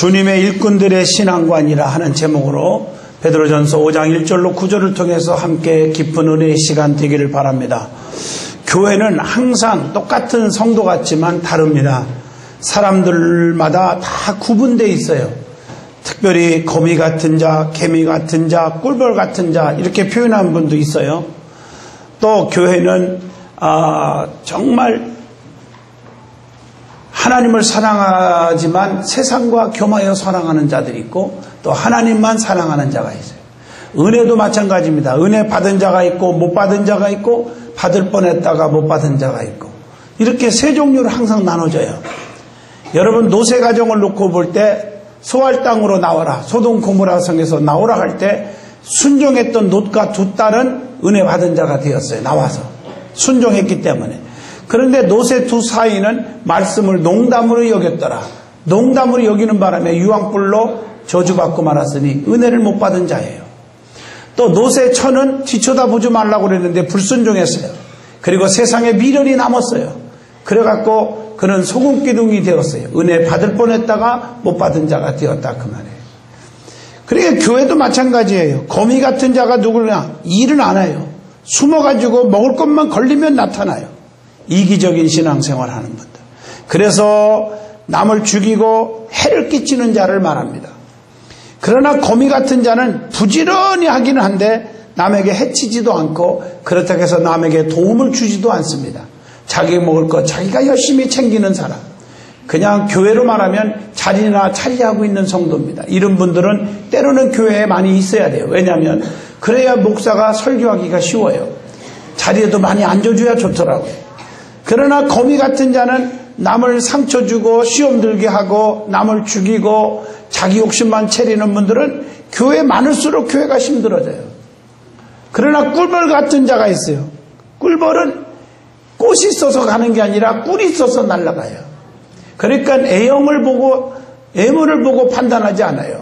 주님의 일꾼들의 신앙관이라 하는 제목으로 베드로전서 5장 1절로 9절을 통해서 함께 깊은 은혜의 시간 되기를 바랍니다. 교회는 항상 똑같은 성도 같지만 다릅니다. 사람들마다 다 구분되어 있어요. 특별히 거미 같은 자, 개미 같은 자, 꿀벌 같은 자 이렇게 표현한 분도 있어요. 또 교회는 정말 하나님을 사랑하지만 세상과 겸하여 사랑하는 자들이 있고 또 하나님만 사랑하는 자가 있어요. 은혜도 마찬가지입니다. 은혜 받은 자가 있고 못 받은 자가 있고 받을 뻔했다가 못 받은 자가 있고 이렇게 세 종류로 항상 나눠져요. 여러분 노세 가정을 놓고 볼 때 소알 땅으로 나와라, 소돔 고모라 성에서 나오라 할 때 순종했던 롯과 두 딸은 은혜 받은 자가 되었어요. 나와서 순종했기 때문에. 그런데 노세 두 사이는 말씀을 농담으로 여겼더라. 농담으로 여기는 바람에 유황불로 저주받고 말았으니 은혜를 못 받은 자예요. 또 노세 처는 뒤쳐다보지 말라고 그랬는데 불순종했어요. 그리고 세상에 미련이 남았어요. 그래갖고 그는 소금기둥이 되었어요. 은혜 받을 뻔했다가 못 받은 자가 되었다 그 말이에요. 그러니까 교회도 마찬가지예요. 거미 같은 자가 누구냐? 일은 안 해요. 숨어가지고 먹을 것만 걸리면 나타나요. 이기적인 신앙생활 하는 분들. 그래서 남을 죽이고 해를 끼치는 자를 말합니다. 그러나 거미 같은 자는 부지런히 하기는 한데 남에게 해치지도 않고 그렇다고 해서 남에게 도움을 주지도 않습니다. 자기 먹을 것 자기가 열심히 챙기는 사람. 그냥 교회로 말하면 자리나 차리하고 있는 성도입니다. 이런 분들은 때로는 교회에 많이 있어야 돼요. 왜냐하면 그래야 목사가 설교하기가 쉬워요. 자리에도 많이 앉아줘야 좋더라고요. 그러나 거미 같은 자는 남을 상처 주고 시험 들게 하고 남을 죽이고 자기 욕심만 차리는 분들은 교회 많을수록 교회가 힘들어져요. 그러나 꿀벌 같은 자가 있어요. 꿀벌은 꽃이 있어서 가는 게 아니라 꿀이 있어서 날아가요. 그러니까 애형을 보고 애물을 보고 판단하지 않아요.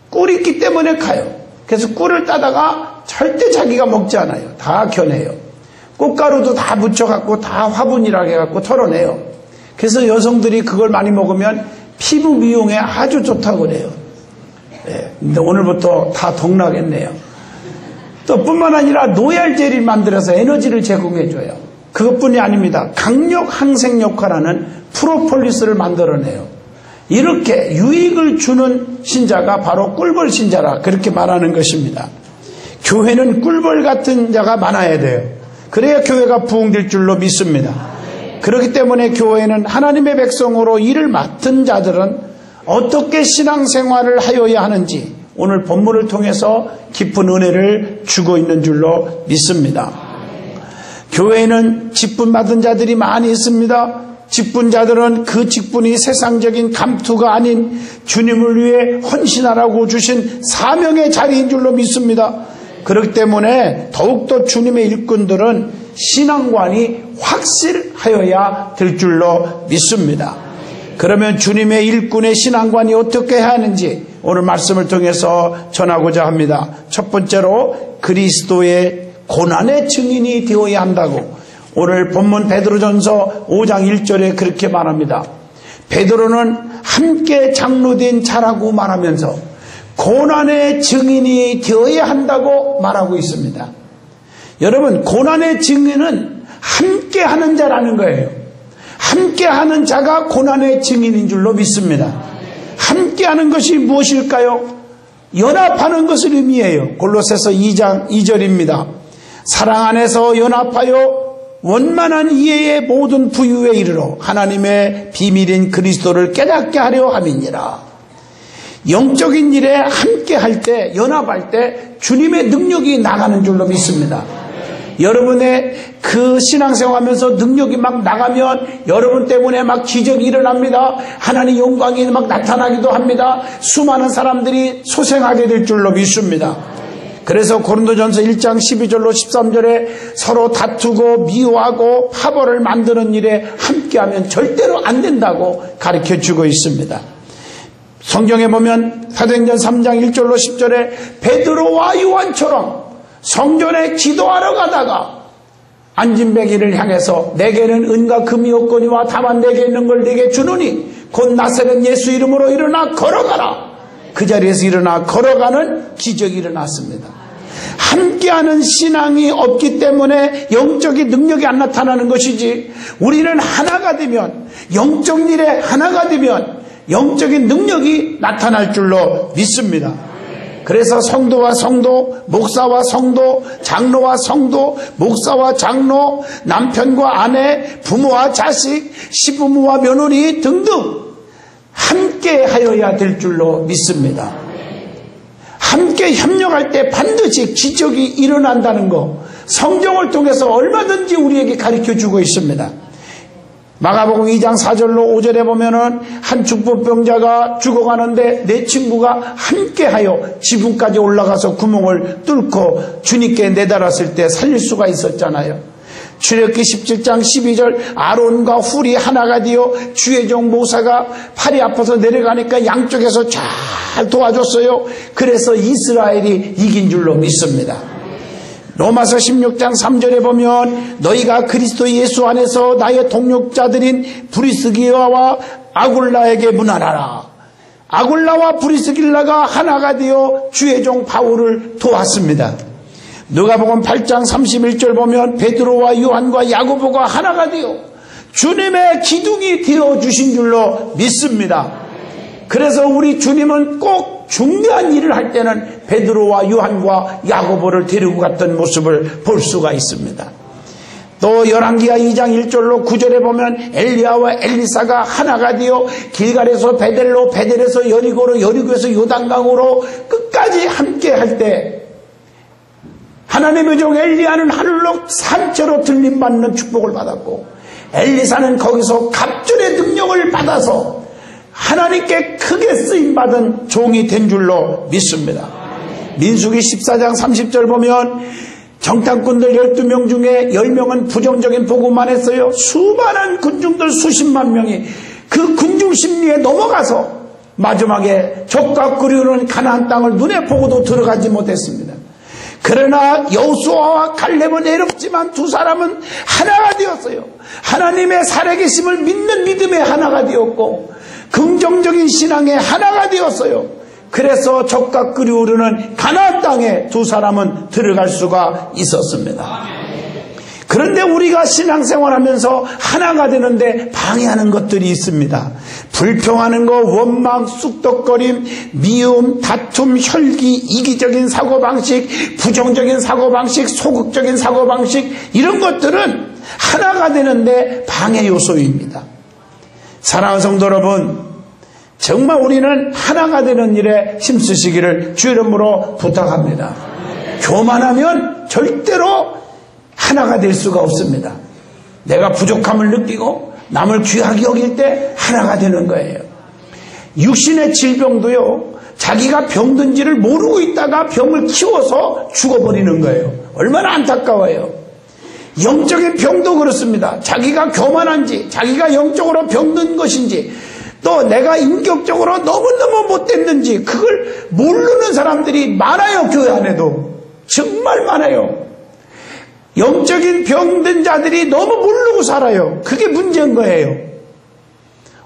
꿀이 있기 때문에 가요. 그래서 꿀을 따다가 절대 자기가 먹지 않아요. 다 겨내요. 꽃가루도 다 묻혀갖고 다 화분이라고 해갖고 털어내요. 그래서 여성들이 그걸 많이 먹으면 피부 미용에 아주 좋다고 그래요. 네, 근데 오늘부터 다 동나겠네요. 또 뿐만 아니라 노얄젤을 만들어서 에너지를 제공해줘요. 그것뿐이 아닙니다. 강력 항생 역할하는 프로폴리스를 만들어내요. 이렇게 유익을 주는 신자가 바로 꿀벌 신자라 그렇게 말하는 것입니다. 교회는 꿀벌 같은 자가 많아야 돼요. 그래야 교회가 부흥될 줄로 믿습니다. 그렇기 때문에 교회는 하나님의 백성으로 일을 맡은 자들은 어떻게 신앙생활을 하여야 하는지 오늘 본문을 통해서 깊은 은혜를 주고 있는 줄로 믿습니다. 교회에는 직분 받은 자들이 많이 있습니다. 직분자들은 그 직분이 세상적인 감투가 아닌 주님을 위해 헌신하라고 주신 사명의 자리인 줄로 믿습니다. 그렇기 때문에 더욱더 주님의 일꾼들은 신앙관이 확실하여야 될 줄로 믿습니다. 그러면 주님의 일꾼의 신앙관이 어떻게 해야 하는지 오늘 말씀을 통해서 전하고자 합니다. 첫 번째로 그리스도의 고난의 증인이 되어야 한다고 오늘 본문 베드로전서 5장 1절에 그렇게 말합니다. 베드로는 함께 장로된 자라고 말하면서 고난의 증인이 되어야 한다고 말하고 있습니다. 여러분 고난의 증인은 함께 하는 자라는 거예요. 함께 하는 자가 고난의 증인인 줄로 믿습니다. 함께 하는 것이 무엇일까요? 연합하는 것을 의미해요. 골로새서 2장 2절입니다. 사랑 안에서 연합하여 원만한 이해의 모든 부유에 이르러 하나님의 비밀인 그리스도를 깨닫게 하려 함이니라. 영적인 일에 함께 할 때, 연합할 때 주님의 능력이 나가는 줄로 믿습니다. 여러분의 그 신앙생활하면서 능력이 막 나가면 여러분 때문에 막 기적이 일어납니다. 하나님의 영광이 막 나타나기도 합니다. 수많은 사람들이 소생하게 될 줄로 믿습니다. 그래서 고린도전서 1장 12절로 13절에 서로 다투고 미워하고 파벌을 만드는 일에 함께하면 절대로 안 된다고 가르쳐주고 있습니다. 성경에 보면 사도행전 3장 1절로 10절에 베드로와 요한처럼 성전에 기도하러 가다가 안진뱅이를 향해서 내게는 은과 금이 없거니와 다만 내게 있는 걸 내게 주노니 곧 나사렛 예수 이름으로 일어나 걸어가라. 그 자리에서 일어나 걸어가는 기적이 일어났습니다. 함께하는 신앙이 없기 때문에 영적인 능력이 안 나타나는 것이지, 우리는 하나가 되면, 영적 일에 하나가 되면 영적인 능력이 나타날 줄로 믿습니다. 그래서 성도와 성도, 목사와 성도, 장로와 성도, 목사와 장로, 남편과 아내, 부모와 자식, 시부모와 며느리 등등 함께 하여야 될 줄로 믿습니다. 함께 협력할 때 반드시 기적이 일어난다는 것, 성경을 통해서 얼마든지 우리에게 가르쳐주고 있습니다. 마가복음 2장 4절로 5절에 보면은 한 중풍병자가 죽어가는데 내 친구가 함께하여 지붕까지 올라가서 구멍을 뚫고 주님께 내달았을 때 살릴 수가 있었잖아요. 출애굽기 17장 12절 아론과 훌이 하나가 되어 주의 종 모세가 팔이 아파서 내려가니까 양쪽에서 잘 도와줬어요. 그래서 이스라엘이 이긴 줄로 믿습니다. 로마서 16장 3절에 보면 너희가 그리스도 예수 안에서 나의 동력자들인 브리스길라와 아굴라에게 문안하라. 아굴라와 브리스길라가 하나가 되어 주의 종 바울을 도왔습니다. 누가복음 8장 31절 보면 베드로와 요한과 야고보가 하나가 되어 주님의 기둥이 되어 주신 줄로 믿습니다. 그래서 우리 주님은 꼭 중요한 일을 할 때는 베드로와 요한과 야고보를 데리고 갔던 모습을 볼 수가 있습니다. 또 열왕기하 2장 1절로 9절에 보면 엘리야와 엘리사가 하나가 되어 길갈에서 베델로, 베델에서 여리고로, 여리고에서 요단강으로 끝까지 함께 할 때 하나님의 종 엘리야는 하늘로 산채로 들림받는 축복을 받았고, 엘리사는 거기서 갑절의 능력을 받아서 하나님께 크게 쓰임받은 종이 된 줄로 믿습니다. 민수기 14장 30절 보면 정탐꾼들 12명 중에 10명은 부정적인 보고만 했어요. 수많은 군중들 수십만 명이 그 군중 심리에 넘어가서 마지막에 적과 끓이는 가나안 땅을 눈에 보고도 들어가지 못했습니다. 그러나 여호수아와 갈렙은 애롭지만 두 사람은 하나가 되었어요. 하나님의 살아계심을 믿는 믿음의 하나가 되었고 긍정적인 신앙의 하나가 되었어요. 그래서 적과 끓이오르는 가나안 땅에 두 사람은 들어갈 수가 있었습니다. 그런데 우리가 신앙생활하면서 하나가 되는데 방해하는 것들이 있습니다. 불평하는 거, 원망, 쑥덕거림, 미움, 다툼, 혈기, 이기적인 사고방식, 부정적인 사고방식, 소극적인 사고방식, 이런 것들은 하나가 되는데 방해 요소입니다. 사랑하는 성도 여러분, 정말 우리는 하나가 되는 일에 힘쓰시기를 주 이름으로 부탁합니다. 교만하면 절대로 하나가 될 수가 없습니다. 내가 부족함을 느끼고 남을 귀하게 여길 때 하나가 되는 거예요. 육신의 질병도요, 자기가 병든지를 모르고 있다가 병을 키워서 죽어버리는 거예요. 얼마나 안타까워요. 영적인 병도 그렇습니다. 자기가 교만한지, 자기가 영적으로 병든 것인지, 또 내가 인격적으로 너무너무 못됐는지 그걸 모르는 사람들이 많아요. 교회 안에도 정말 많아요. 영적인 병든 자들이 너무 모르고 살아요. 그게 문제인 거예요.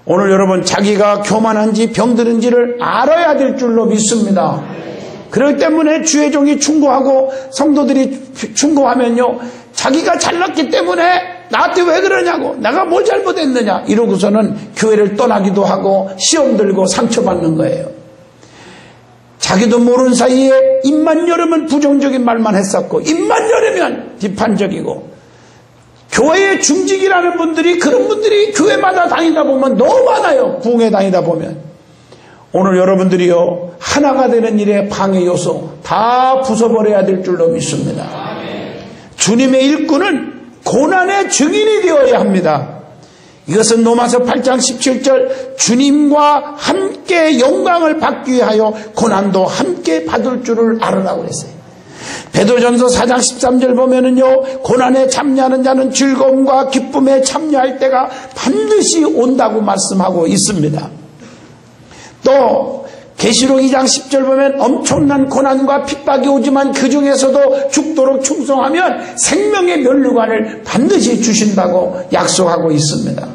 오늘 여러분, 자기가 교만한지 병드는지를 알아야 될 줄로 믿습니다. 그렇기 때문에 주의 종이 충고하고 성도들이 충고하면요, 자기가 잘났기 때문에 나한테 왜 그러냐고, 내가 뭘 잘못했느냐 이러고서는 교회를 떠나기도 하고 시험 들고 상처받는 거예요. 자기도 모르는 사이에 입만 열으면 부정적인 말만 했었고, 입만 열으면 비판적이고, 교회의 중직이라는 분들이, 그런 분들이 교회마다 다니다 보면 너무 많아요. 부흥회 다니다 보면. 오늘 여러분들이요, 하나가 되는 일의 방해 요소 다 부숴버려야 될 줄로 믿습니다. 주님의 일꾼은 고난의 증인이 되어야 합니다. 이것은 로마서 8장 17절 주님과 함께 영광을 받기 위하여 고난도 함께 받을 줄을 알으라고 했어요. 베드로전서 4장 13절 보면은요, 고난에 참여하는 자는 즐거움과 기쁨에 참여할 때가 반드시 온다고 말씀하고 있습니다. 또 계시록 2장 10절 보면 엄청난 고난과 핍박이 오지만 그 중에서도 죽도록 충성하면 생명의 면류관을 반드시 주신다고 약속하고 있습니다.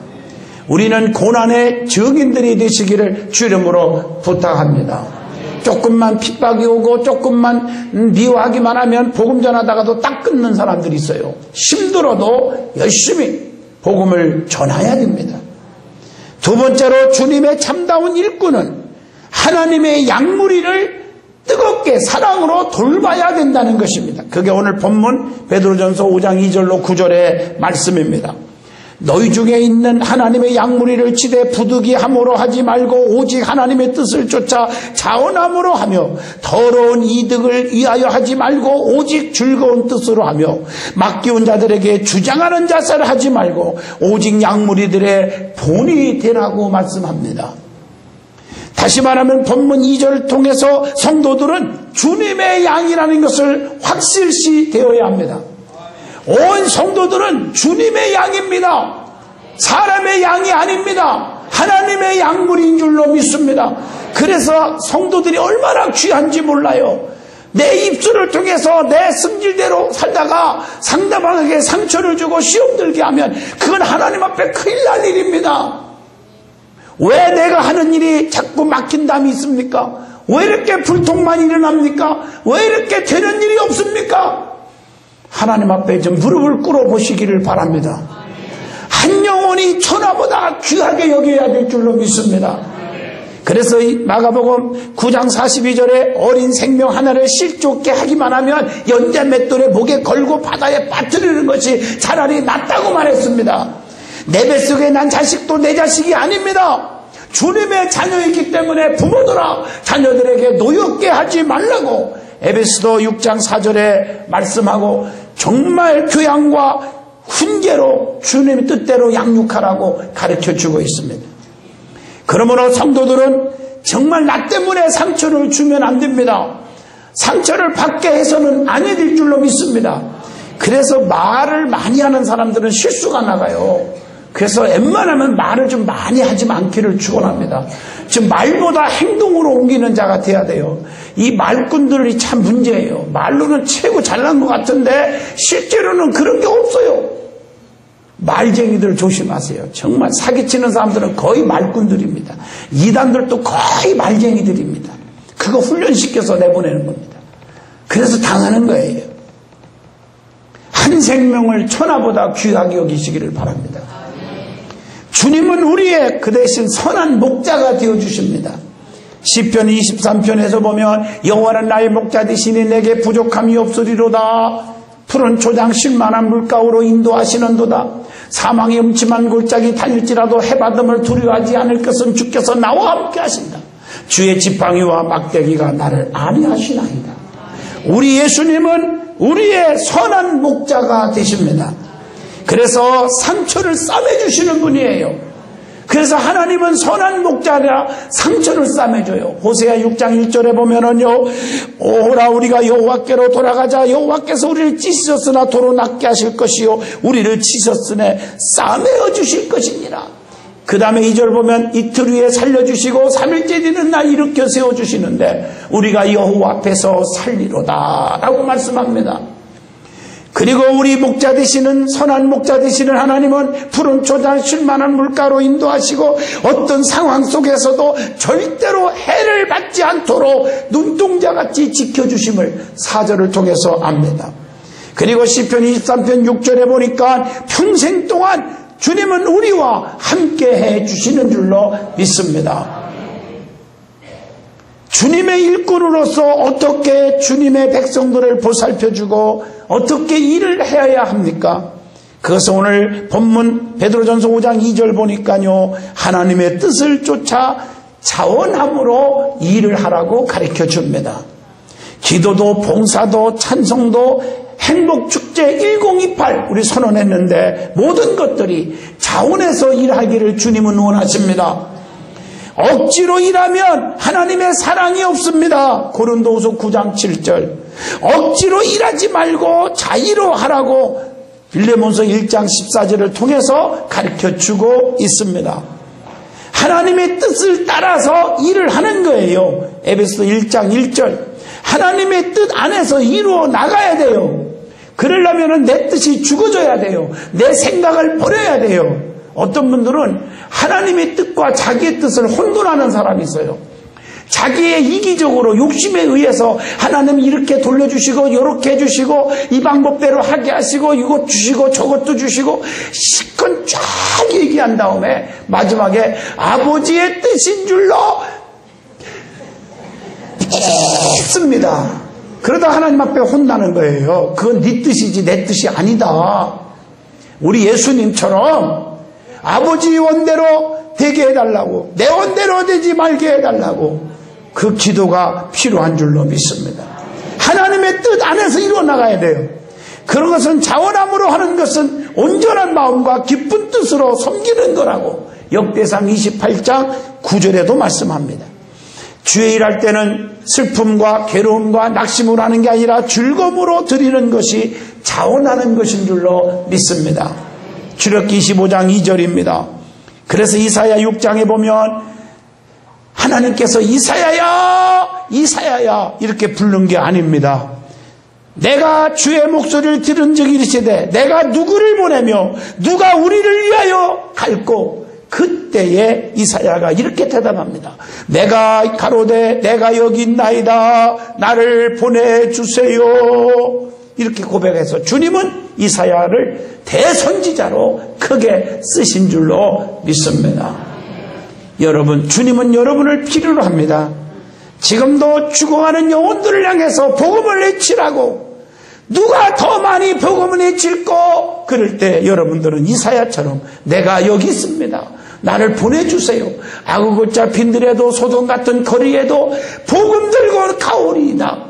우리는 고난의 증인들이 되시기를 주 이름으로 부탁합니다. 조금만 핍박이 오고 조금만 미워하기만 하면 복음 전하다가도 딱 끊는 사람들이 있어요. 힘들어도 열심히 복음을 전해야 됩니다. 두 번째로 주님의 참다운 일꾼은 하나님의 양무리를 뜨겁게 사랑으로 돌봐야 된다는 것입니다. 그게 오늘 본문 베드로전서 5장 2절로 9절의 말씀입니다. 너희 중에 있는 하나님의 양무리를 치되 부득이함으로 하지 말고 오직 하나님의 뜻을 쫓아 자원함으로 하며 더러운 이득을 위하여 하지 말고 오직 즐거운 뜻으로 하며 맡기운 자들에게 주장하는 자세를 하지 말고 오직 양무리들의 본이 되라고 말씀합니다. 다시 말하면 본문 2절을 통해서 성도들은 주님의 양이라는 것을 확실시 되어야 합니다. 온 성도들은 주님의 양입니다. 사람의 양이 아닙니다. 하나님의 양물인 줄로 믿습니다. 그래서 성도들이 얼마나 귀한지 몰라요. 내 입술을 통해서 내 승질대로 살다가 상대방에게 상처를 주고 시험 들게 하면 그건 하나님 앞에 큰일 날 일입니다. 왜 내가 하는 일이 자꾸 막힌담이 있습니까? 왜 이렇게 불통만 일어납니까? 왜 이렇게 되는 일이 없습니까? 하나님 앞에 좀 무릎을 꿇어 보시기를 바랍니다. 한 영혼이 천하보다 귀하게 여겨야 될 줄로 믿습니다. 그래서 이 마가복음 9장 42절에 어린 생명 하나를 실족게 하기만 하면 연자 맷돌에 목에 걸고 바다에 빠뜨리는 것이 차라리 낫다고 말했습니다. 내 뱃속에 난 자식도 내 자식이 아닙니다. 주님의 자녀이기 때문에 부모들아 자녀들에게 노엽게 하지 말라고 에베소서 6장 4절에 말씀하고 정말 교양과 훈계로 주님의 뜻대로 양육하라고 가르쳐주고 있습니다. 그러므로 성도들은 정말 나 때문에 상처를 주면 안 됩니다. 상처를 받게 해서는 아니 될 줄로 믿습니다. 그래서 말을 많이 하는 사람들은 실수가 나가요. 그래서 웬만하면 말을 좀 많이 하지 않기를 축원합니다. 지금 말보다 행동으로 옮기는 자가 돼야 돼요. 이 말꾼들이 참 문제예요. 말로는 최고 잘난 것 같은데 실제로는 그런 게 없어요. 말쟁이들 조심하세요. 정말 사기치는 사람들은 거의 말꾼들입니다. 이단들도 거의 말쟁이들입니다. 그거 훈련시켜서 내보내는 겁니다. 그래서 당하는 거예요. 한 생명을 천하보다 귀하게 여기시기를 바랍니다. 주님은 우리의 그 대신 선한 목자가 되어주십니다. 시편 23편에서 보면 여호와는 나의 목자 되시니 내게 부족함이 없으리로다. 푸른 초장 쉴만한 물가로 인도하시는도다. 사망의 음침한 골짜기 다닐지라도 해받음을 두려워하지 않을 것은 주께서 나와 함께 하신다. 주의 지팡이와 막대기가 나를 안위하시나이다. 우리 예수님은 우리의 선한 목자가 되십니다. 그래서 상처를 싸매주시는 분이에요. 그래서 하나님은 선한 목자라 상처를 싸매줘요. 호세아 6장 1절에 보면은요, 오라 우리가 여호와께로 돌아가자. 여호와께서 우리를 찢으셨으나 도로 낫게 하실 것이요 우리를 치셨으네 싸매어 주실 것이니라. 그 다음에 2절 보면 이틀 후에 살려주시고 3일째 되는 날 일으켜 세워주시는데 우리가 여호와 앞에서 살리로다 라고 말씀합니다. 그리고 우리 목자 되시는 선한 목자 되시는 하나님은 푸른 초장 쉴만한 물가로 인도하시고 어떤 상황 속에서도 절대로 해를 받지 않도록 눈동자같이 지켜주심을 4절을 통해서 압니다. 그리고 시편 23편 6절에 보니까 평생 동안 주님은 우리와 함께 해주시는 줄로 믿습니다. 주님의 일꾼으로서 어떻게 주님의 백성들을 보살펴주고 어떻게 일을 해야 합니까? 그것은 오늘 본문 베드로전서 5장 2절 보니까요, 하나님의 뜻을 쫓아 자원함으로 일을 하라고 가르쳐 줍니다. 기도도 봉사도 찬송도 행복축제 1028 우리 선언했는데 모든 것들이 자원해서 일하기를 주님은 원하십니다. 억지로 일하면 하나님의 사랑이 없습니다. 고린도후서 9장 7절. 억지로 일하지 말고 자의로 하라고 빌레몬서 1장 14절을 통해서 가르쳐주고 있습니다. 하나님의 뜻을 따라서 일을 하는 거예요. 에베소 1장 1절. 하나님의 뜻 안에서 이루어 나가야 돼요. 그러려면 내 뜻이 죽어져야 돼요. 내 생각을 버려야 돼요. 어떤 분들은 하나님의 뜻과 자기의 뜻을 혼돈하는 사람이 있어요. 자기의 이기적으로 욕심에 의해서 하나님 이렇게 돌려주시고 이렇게 해주시고 이 방법대로 하게 하시고 이것 주시고 저것도 주시고 실컷 쫙 얘기한 다음에 마지막에 아버지의 뜻인 줄로 믿습니다. 그러다 하나님 앞에 혼나는 거예요. 그건 네 뜻이지 내 뜻이 아니다. 우리 예수님처럼 아버지 원대로 되게 해달라고, 내 원대로 되지 말게 해달라고, 그 기도가 필요한 줄로 믿습니다. 하나님의 뜻 안에서 이루어나가야 돼요. 그런 것은 자원함으로 하는 것은 온전한 마음과 기쁜 뜻으로 섬기는 거라고 역대상 28장 9절에도 말씀합니다. 주의 일할 때는 슬픔과 괴로움과 낙심으로 하는 게 아니라 즐거움으로 드리는 것이 자원하는 것인 줄로 믿습니다. 출애굽기 25장 2절입니다. 그래서 이사야 6장에 보면 하나님께서 이사야야 이사야야 이렇게 부른 게 아닙니다. 내가 주의 목소리를 들은 적이 이르시되 내가 누구를 보내며 누가 우리를 위하여 갈고, 그때에 이사야가 이렇게 대답합니다. 내가 가로되 내가 여기 있나이다 나를 보내주세요. 이렇게 고백해서 주님은 이사야를 대선지자로 크게 쓰신 줄로 믿습니다. 여러분, 주님은 여러분을 필요로 합니다. 지금도 죽어가는 영혼들을 향해서 복음을 외치라고, 누가 더 많이 복음을 외칠고, 그럴 때 여러분들은 이사야처럼 내가 여기 있습니다, 나를 보내주세요, 아구고 잡힌들에도 소돔 같은 거리에도 복음 들고 가오리이다.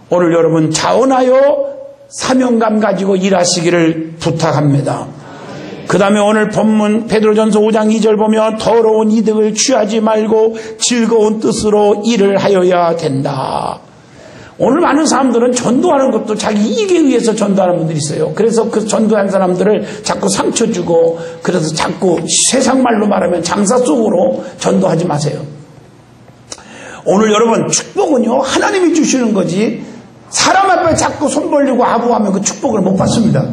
오늘 여러분 자원하여 사명감 가지고 일하시기를 부탁합니다. 그 다음에 오늘 본문 베드로전서 5장 2절 보면 더러운 이득을 취하지 말고 즐거운 뜻으로 일을 하여야 된다. 오늘 많은 사람들은 전도하는 것도 자기 이익에 의해서 전도하는 분들이 있어요. 그래서 그 전도한 사람들을 자꾸 상처 주고, 그래서 자꾸 세상 말로 말하면 장사 속으로 전도하지 마세요. 오늘 여러분, 축복은요 하나님이 주시는 거지 사람 앞에 자꾸 손 벌리고 아부하면 그 축복을 못 받습니다.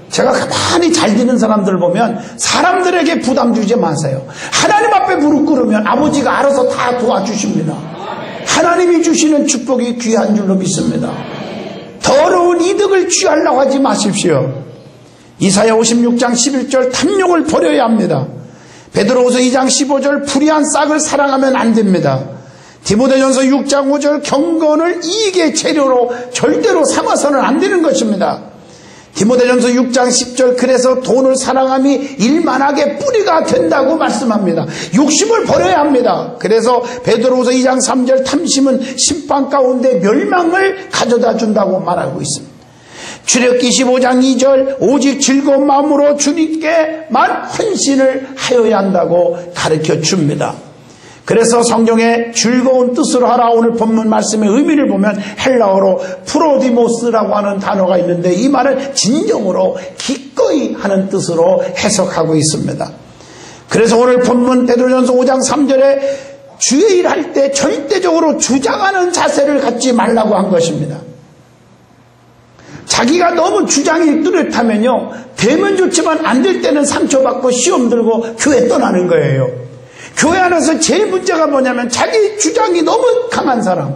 제가 가만히 잘 되는 사람들을 보면 사람들에게 부담 주지 마세요. 하나님 앞에 무릎 꿇으면 아버지가 알아서 다 도와주십니다. 하나님이 주시는 축복이 귀한 줄로 믿습니다. 더러운 이득을 취하려고 하지 마십시오. 이사야 56장 11절 탐욕을 버려야 합니다. 베드로후서 2장 15절 불의한 싹을 사랑하면 안 됩니다. 디모데전서 6장 5절 경건을 이익의 재료로 절대로 삼아서는 안 되는 것입니다. 디모데전서 6장 10절 그래서 돈을 사랑함이 일만하게 뿌리가 된다고 말씀합니다. 욕심을 버려야 합니다. 그래서 베드로후서 2장 3절 탐심은 심판 가운데 멸망을 가져다 준다고 말하고 있습니다. 출애굽기 25장 2절 오직 즐거운 마음으로 주님께만 헌신을 하여야 한다고 가르쳐 줍니다. 그래서 성경에 즐거운 뜻으로 하라, 오늘 본문 말씀의 의미를 보면 헬라어로 프로디모스라고 하는 단어가 있는데 이 말을 진정으로 기꺼이 하는 뜻으로 해석하고 있습니다. 그래서 오늘 본문 베드로전서 5장 3절에 주의 일 할 때 절대적으로 주장하는 자세를 갖지 말라고 한 것입니다. 자기가 너무 주장이 뚜렷하면요 되면 좋지만 안 될 때는 상처받고 시험 들고 교회 떠나는 거예요. 교회 안에서 제일 문제가 뭐냐면 자기 주장이 너무 강한 사람,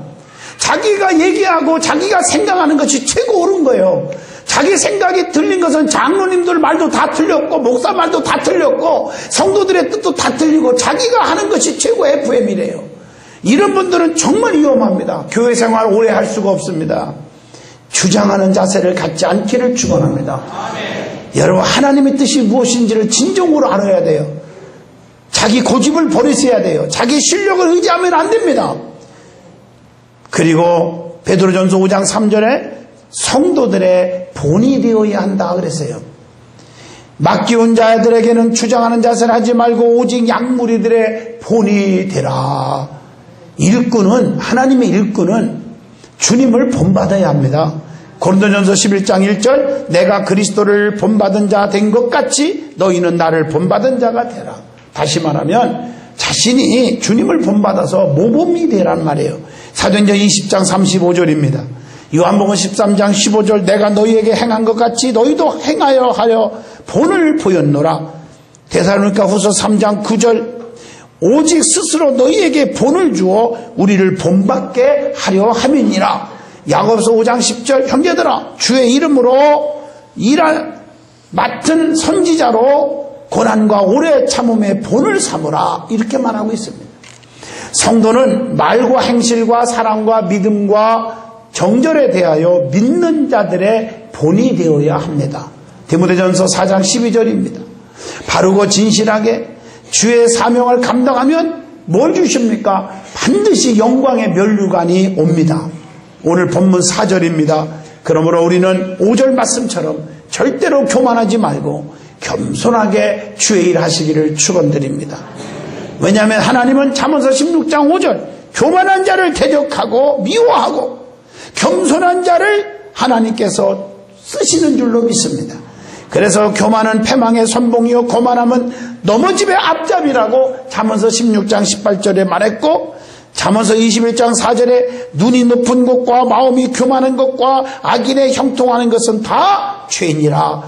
자기가 얘기하고 자기가 생각하는 것이 최고 옳은 거예요. 자기 생각이 틀린 것은 장로님들 말도 다 틀렸고 목사 말도 다 틀렸고 성도들의 뜻도 다 틀리고 자기가 하는 것이 최고 FM이래요. 이런 분들은 정말 위험합니다. 교회 생활 오래 할 수가 없습니다. 주장하는 자세를 갖지 않기를 축원합니다. 여러분, 하나님의 뜻이 무엇인지를 진정으로 알아야 돼요. 자기 고집을 버리셔야 돼요. 자기 실력을 의지하면 안 됩니다. 그리고 베드로전서 5장 3절에 성도들의 본이 되어야 한다 그랬어요. 맡기운 자들에게는 주장하는 자세를 하지 말고 오직 양무리들의 본이 되라. 일꾼은, 하나님의 일꾼은 주님을 본받아야 합니다. 고린도전서 11장 1절 내가 그리스도를 본받은 자 된 것 같이 너희는 나를 본받은 자가 되라. 다시 말하면 자신이 주님을 본받아서 모범이 되란 말이에요. 사도행전 20장 35절입니다. 요한복음 13장 15절 내가 너희에게 행한 것 같이 너희도 행하여 하여 본을 보였노라. 데살로니가 후서 3장 9절 오직 스스로 너희에게 본을 주어 우리를 본받게 하려 함이니라. 야고보서 5장 10절 형제들아 주의 이름으로 맡은 선지자로 고난과 오래 참음의 본을 삼으라 이렇게 말하고 있습니다. 성도는 말과 행실과 사랑과 믿음과 정절에 대하여 믿는 자들의 본이 되어야 합니다. 디모데전서 4장 12절입니다. 바르고 진실하게 주의 사명을 감당하면 뭘 주십니까? 반드시 영광의 면류관이 옵니다. 오늘 본문 4절입니다. 그러므로 우리는 5절 말씀처럼 절대로 교만하지 말고 겸손하게 주의 일 하시기를 축원드립니다. 왜냐하면 하나님은 잠언서 16장 5절 교만한 자를 대적하고 미워하고 겸손한 자를 하나님께서 쓰시는 줄로 믿습니다. 그래서 교만은 패망의 선봉이요 거만함은 넘어짐의 앞잡이라고 잠언서 16장 18절에 말했고 잠언서 21장 4절에 눈이 높은 것과 마음이 교만한 것과 악인의 형통하는 것은 다 죄니라.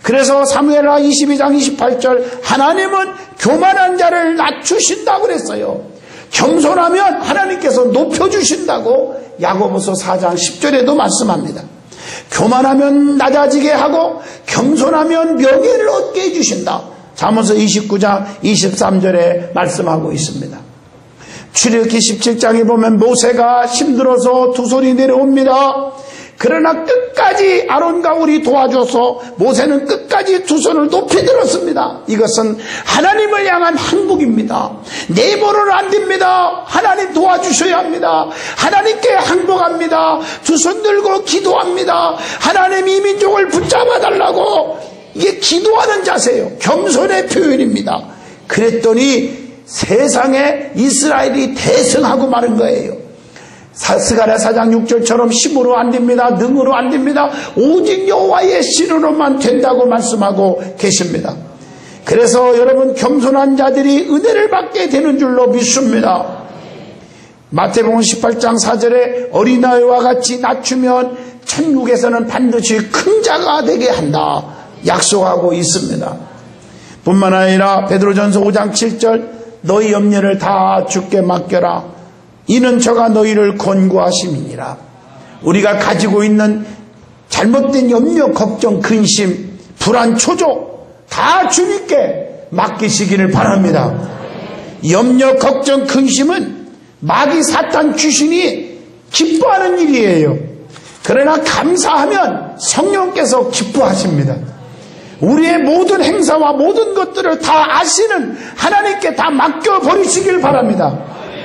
그래서 사무엘하 22장 28절 하나님은 교만한 자를 낮추신다고 그랬어요. 겸손하면 하나님께서 높여주신다고 야고보서 4장 10절에도 말씀합니다. 교만하면 낮아지게 하고 겸손하면 명예를 얻게 해주신다. 잠언서 29장 23절에 말씀하고 있습니다. 출애굽기 17장에 보면 모세가 힘들어서 두 손이 내려옵니다. 그러나 끝까지 아론과 울이 도와줘서 모세는 끝까지 두 손을 높이 들었습니다. 이것은 하나님을 향한 항복입니다. 내버려는 안 됩니다. 하나님 도와주셔야 합니다. 하나님께 항복합니다. 두 손 들고 기도합니다. 하나님 이 민족을 붙잡아 달라고. 이게 기도하는 자세예요. 겸손의 표현입니다. 그랬더니 세상에 이스라엘이 대승하고 마른 거예요. 스가랴 4장 6절처럼 힘으로 안 됩니다. 능으로 안 됩니다. 오직 여호와의 신으로만 된다고 말씀하고 계십니다. 그래서 여러분 겸손한 자들이 은혜를 받게 되는 줄로 믿습니다. 마태복음 18장 4절에 어린아이와 같이 낮추면 천국에서는 반드시 큰 자가 되게 한다 약속하고 있습니다. 뿐만 아니라 베드로전서 5장 7절 너희 염려를 다 주께 맡겨라. 이는 저가 너희를 권고하심이니라. 우리가 가지고 있는 잘못된 염려, 걱정, 근심, 불안, 초조 다 주님께 맡기시기를 바랍니다. 염려, 걱정, 근심은 마귀 사탄 귀신이 기뻐하는 일이에요. 그러나 감사하면 성령께서 기뻐하십니다. 우리의 모든 행사와 모든 것들을 다 아시는 하나님께 다 맡겨버리시길 바랍니다.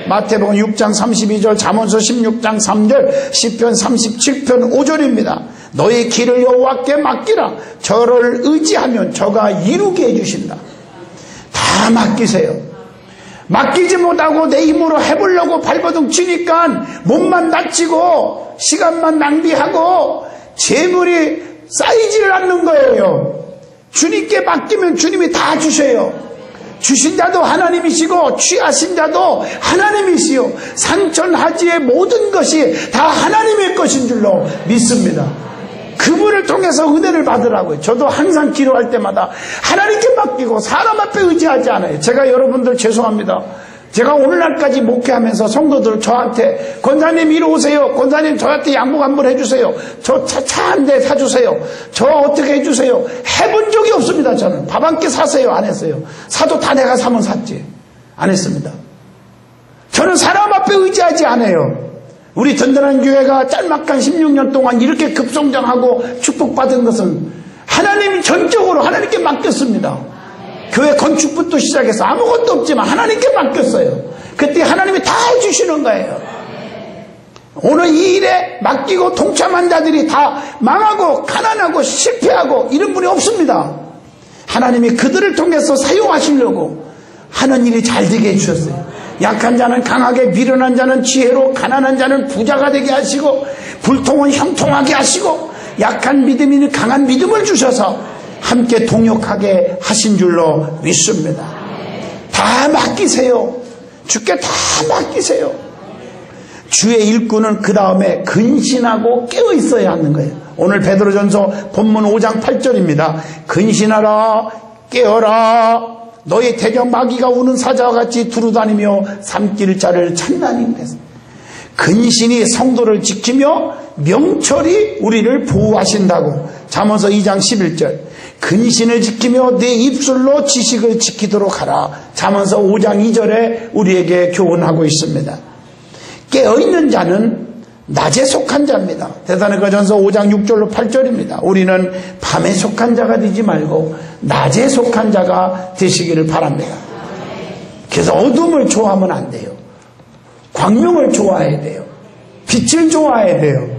마태복음 6장 32절, 잠언서 16장 3절, 시편 37편 5절입니다. 너의 길을 여호와께 맡기라. 저를 의지하면 저가 이루게 해주신다. 다 맡기세요. 맡기지 못하고 내 힘으로 해보려고 발버둥 치니까 몸만 다치고 시간만 낭비하고 재물이 쌓이지를 않는 거예요. 주님께 맡기면 주님이 다 주셔요. 주신 자도 하나님이시고 취하신 자도 하나님이시요 상천하지의 모든 것이 다 하나님의 것인 줄로 믿습니다. 그분을 통해서 은혜를 받으라고요. 저도 항상 기도할 때마다 하나님께 맡기고 사람 앞에 의지하지 않아요. 제가 여러분들 죄송합니다. 제가 오늘날까지 목회하면서 성도들 저한테 권사님 이리 오세요. 권사님 저한테 양복 한번 해주세요. 저 차 한 대 사주세요. 저 어떻게 해주세요. 해본 적이 없습니다. 저는 밥 한 끼 사세요. 안 했어요. 사도 다 내가 사면 샀지. 안 했습니다. 저는 사람 앞에 의지하지 않아요. 우리 든든한 교회가 짤막한 16년 동안 이렇게 급성장하고 축복받은 것은 하나님이 전적으로 하나님께 맡겼습니다. 교회 건축부터 시작해서 아무것도 없지만 하나님께 맡겼어요. 그때 하나님이 다 해주시는 거예요. 오늘 이 일에 맡기고 동참한 자들이 다 망하고 가난하고 실패하고 이런 분이 없습니다. 하나님이 그들을 통해서 사용하시려고 하는 일이 잘 되게 해주셨어요. 약한 자는 강하게, 미련한 자는 지혜로, 가난한 자는 부자가 되게 하시고 불통은 형통하게 하시고 약한 믿음이 강한 믿음을 주셔서 함께 동역하게 하신 줄로 믿습니다. 다 맡기세요. 주께 다 맡기세요. 주의 일꾼은 그 다음에 근신하고 깨어 있어야 하는 거예요. 오늘 베드로전서 본문 5장 8절입니다. 근신하라, 깨어라. 너희 대적 마귀가 우는 사자와 같이 두루다니며 삼킬 자를 찾나니. 근신이 성도를 지키며 명철이 우리를 보호하신다고. 잠언서 2장 11절. 근신을 지키며 내 입술로 지식을 지키도록 하라. 잠언서 5장 2절에 우리에게 교훈하고 있습니다. 깨어있는 자는 낮에 속한 자입니다. 데살로니가전서 5장 6절로 8절입니다. 우리는 밤에 속한 자가 되지 말고 낮에 속한 자가 되시기를 바랍니다. 그래서 어둠을 좋아하면 안 돼요. 광명을 좋아해야 돼요. 빛을 좋아해야 돼요.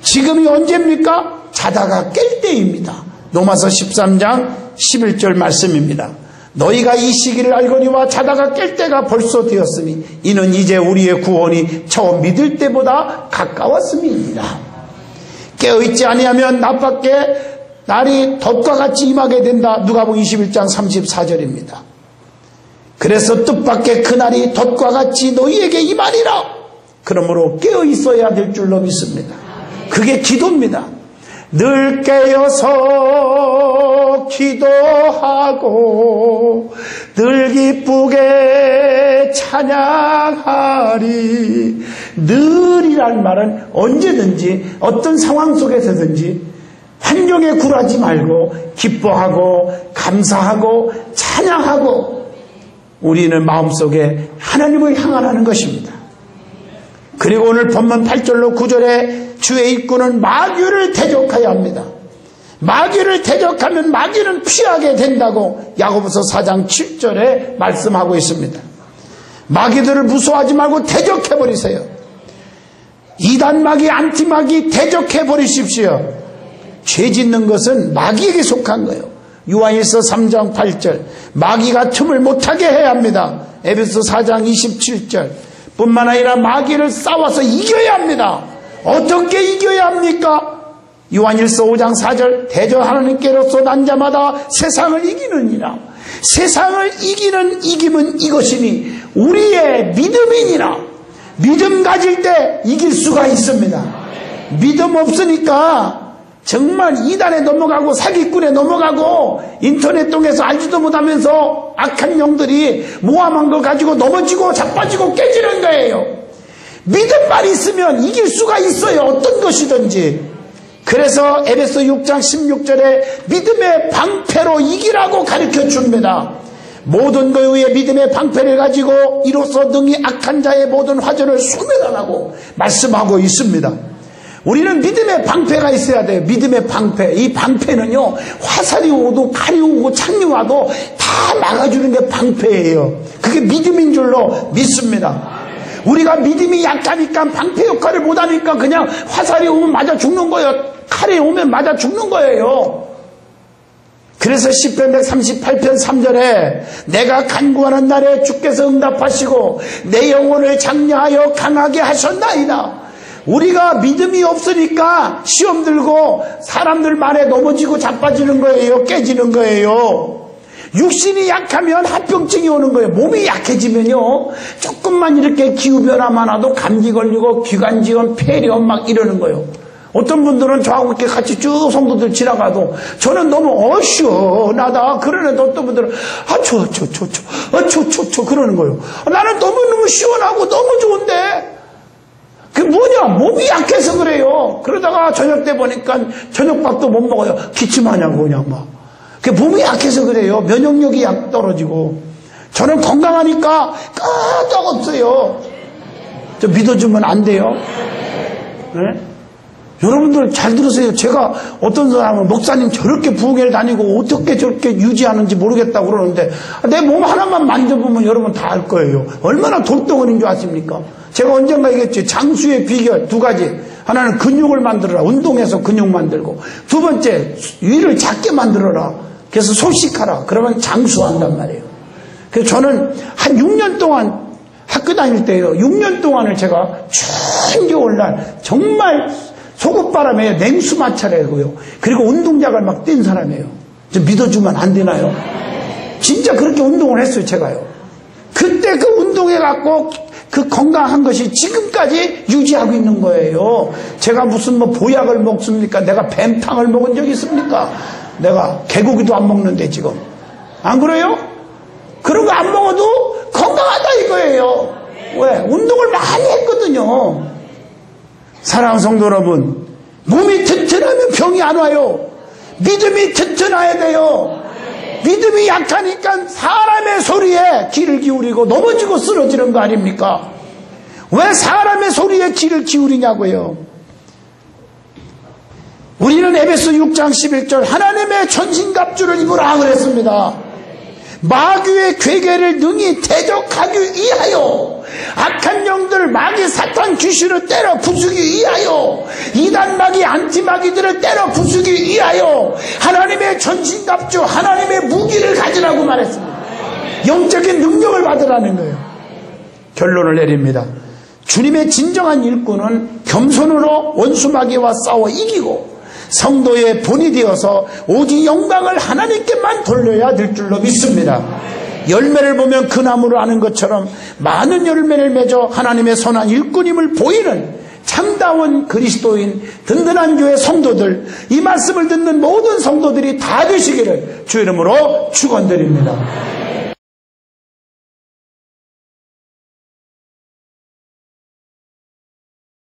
지금이 언제입니까? 자다가 깰 때입니다. 로마서 13장 11절 말씀입니다. 너희가 이 시기를 알거니와 자다가 깰 때가 벌써 되었으니 이는 이제 우리의 구원이 처음 믿을 때보다 가까웠음이니라. 깨어있지 아니하면 낮밖에 날이 덫과 같이 임하게 된다. 누가복음 21장 34절입니다. 그래서 뜻밖의 그날이 덫과 같이 너희에게 임하리라. 그러므로 깨어있어야 될 줄로 믿습니다. 그게 기도입니다. 늘 깨어서 기도하고 늘 기쁘게 찬양하리. 늘이란 말은 언제든지 어떤 상황 속에서든지 환경에 굴하지 말고 기뻐하고 감사하고 찬양하고 우리는 마음속에 하나님을 향하라는 것입니다. 그리고 오늘 본문 8절로 9절에 주의 일꾼은 마귀를 대적해야 합니다. 마귀를 대적하면 마귀는 피하게 된다고 야고보서 4장 7절에 말씀하고 있습니다. 마귀들을 무서워하지 말고 대적해버리세요. 이단 마귀, 안티 마귀 대적해버리십시오. 죄 짓는 것은 마귀에게 속한 거예요. 요한일서 3장 8절 마귀가 틈을 못하게 해야 합니다. 에베소 4장 27절 뿐만 아니라 마귀를 싸워서 이겨야 합니다. 어떻게 이겨야 합니까? 요한일서 5장 4절 대저 하나님께로서 난 자마다 세상을 이기느니라. 세상을 이기는 이김은 이것이니 우리의 믿음이니라. 믿음 가질 때 이길 수가 있습니다. 믿음 없으니까 정말 이단에 넘어가고 사기꾼에 넘어가고 인터넷 통해서 알지도 못하면서 악한 영들이 모함한 거 가지고 넘어지고 자빠지고 깨지는 거예요. 믿음만 있으면 이길 수가 있어요. 어떤 것이든지. 그래서 에베소 6장 16절에 믿음의 방패로 이기라고 가르쳐 줍니다. 모든 것 위에 믿음의 방패를 가지고 이로써 능히 악한 자의 모든 화전을 소멸하라고 말씀하고 있습니다. 우리는 믿음의 방패가 있어야 돼요. 믿음의 방패. 이 방패는요, 화살이 오도 칼이 오고 창이 와도 다 막아주는 게 방패예요. 그게 믿음인 줄로 믿습니다. 우리가 믿음이 약하니까 방패 역할을 못하니까 그냥 화살이 오면 맞아 죽는 거예요. 칼이 오면 맞아 죽는 거예요. 그래서 시편 138편 3절에 내가 간구하는 날에 주께서 응답하시고 내 영혼을 장려하여 강하게 하셨나이다. 우리가 믿음이 없으니까 시험 들고 사람들 말에 넘어지고 자빠지는 거예요. 깨지는 거예요. 육신이 약하면 합병증이 오는 거예요. 몸이 약해지면요, 조금만 이렇게 기후변화만 와도 감기 걸리고 기관지염, 폐렴 막 이러는 거예요. 어떤 분들은 저하고 이렇게 같이 쭉 성도들 지나가도 저는 너무 시원하다 그러는데 어떤 분들은 그러는 거예요. 나는 너무너무 시원하고 너무 좋은데 그게 뭐냐? 몸이 약해서 그래요. 그러다가 저녁 때 보니까 저녁밥도 못 먹어요. 기침하냐고 그냥 막. 그게 몸이 약해서 그래요. 면역력이 떨어지고. 저는 건강하니까 끄떡없어요. 저 믿어주면 안 돼요. 네? 여러분들 잘 들으세요. 제가 어떤 사람은 목사님 저렇게 부흥회를 다니고 어떻게 저렇게 유지하는지 모르겠다고 그러는데 내 몸 하나만 만져보면 여러분 다 알 거예요. 얼마나 돌덩어리인 줄 아십니까? 제가 언젠가 얘기했죠. 장수의 비결 두 가지. 하나는 근육을 만들어라. 운동해서 근육 만들고. 두 번째, 위를 작게 만들어라. 그래서 소식하라. 그러면 장수한단 말이에요. 그래서 저는 한 6년 동안 학교 다닐 때요. 6년 동안을 제가 추운 겨울날 정말 소금바람에 냉수 마찰하고요. 그리고 운동장을 막 뛴 사람이에요. 좀 믿어주면 안 되나요? 진짜 그렇게 운동을 했어요, 제가요. 그때 그 운동해갖고 그 건강한 것이 지금까지 유지하고 있는 거예요. 제가 무슨 보약을 먹습니까? 내가 뱀탕을 먹은 적이 있습니까? 내가 개고기도 안 먹는데 지금. 안 그래요? 그런 거 안 먹어도 건강하다 이거예요. 왜? 운동을 많이 했거든요. 사랑하는 성도 여러분, 몸이 튼튼하면 병이 안 와요. 믿음이 튼튼해야 돼요. 믿음이 약하니까 사람의 소리에 귀를 기울이고 넘어지고 쓰러지는 거 아닙니까? 왜 사람의 소리에 귀를 기울이냐고요. 우리는 에베소 6장 11절 하나님의 전신갑주를 입으라 그랬습니다. 마귀의 괴계를 능히 대적하기 위하여, 악한 영들 마귀 사탄 귀신을 때려 부수기 위하여, 이단 마귀 안티마귀들을 때려 부수기 위하여 하나님의 전신갑주, 하나님의 무기를 가지라고 말했습니다. 영적인 능력을 받으라는 거예요. 결론을 내립니다. 주님의 진정한 일꾼은 겸손으로 원수 마귀와 싸워 이기고 성도의 본이 되어서 오직 영광을 하나님께만 돌려야 될 줄로 믿습니다. 열매를 보면 그 나무를 아는 것처럼 많은 열매를 맺어 하나님의 선한 일꾼임을 보이는 참다운 그리스도인 든든한 교회 성도들, 이 말씀을 듣는 모든 성도들이 다 되시기를 주 이름으로 축원드립니다.